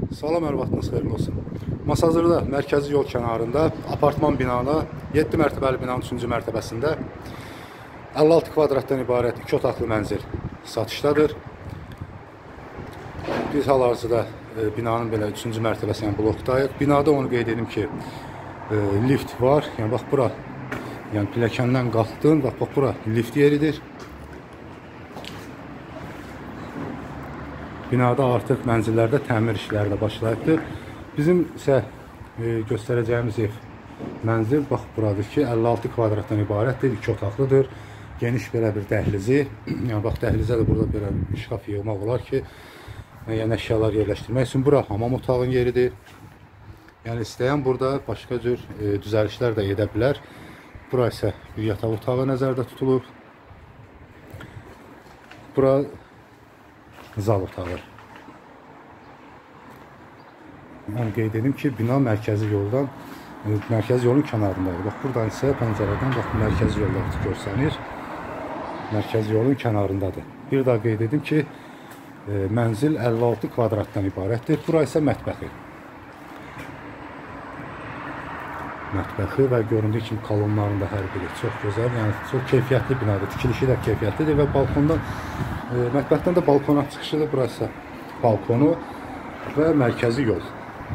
Salam, hər vaxtınız xeyirli olsun. Masazırda mərkəzi yol kənarında apartman binana 7 mərtəbəli binanın 3-cü mərtəbəsində 56 kvadratdan ibarət 2 otaqlı mənzil satışdadır. Biz hal-hazırda binanın belə 3-cü mərtəbəsi, yəni blokdayıq. Binada onu qeyd edim ki, lift var. Yəni bax bura, yəni pilləkəndən qalxdın, bax bura lift yeridir. Binada artıq mənzillərdə təmir işləri də başlayıbdır. Bizim isə göstərəcəyimiz ev mənzil bax buradır ki, 56 kvadratdan ibarətdir, 2 otaqlıdır. Geniş belə bir dəhlizi, yəni bax dəhlizə də burada belə şkaf yığmaq olar ki, yəni əşyalar yerləşdirmək üçün. Bura hamam otağın yeridir. Yəni istəyən burada başqa cür düzəlişlər də edə bilər. Bura isə bir yataq otağı nəzərdə tutulub. Bura zal otağı. Yəni qeyd edim ki, bina mərkəzi yolun kənarındadır. Bax buradan isə pəncərədən bax mərkəzi yolda görsənir. Mərkəzi yolun kənarındadır. Bir daha qeyd edim ki, mənzil 56 kvadratdan ibarətdir. Bura isə mətbəxi. Mətbəxi və göründüyü kimi kolonlarında hər biri çox gözəl, yəni çox keyfiyyətli binadır. Tikilişi də keyfiyyətlidir və balkondan, mətbəxdən də balkona çıxışıdır. Burası balkonu və mərkəzi yol.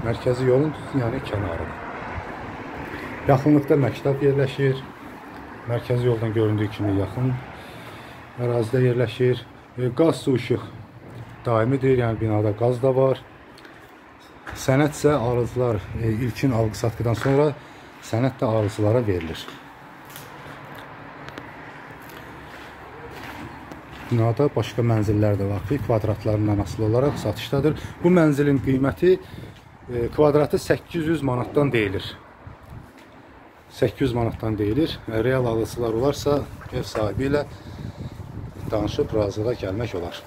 Mərkəzi yolun yəni kənarıdır. Yaxınlıqda məktəb yerləşir. Mərkəzi yoldan göründüyü kimi yaxın ərazidə yerləşir. Qaz, su, işıq daimidir, yəni binada qaz da var. Sənəd isə arıcılar ilkin alqı-satqıdan sonra sənəd də arıcılara verilir. Binada başqa mənzillər də var ki, kvadratlarından asılı olaraq satışdadır. Bu mənzilin qiyməti kvadratı 800 manatdan deyilir. 800 manatdan deyilir. Real alıcılar olarsa ev sahibi ilə danışıb razılığa gəlmək olar.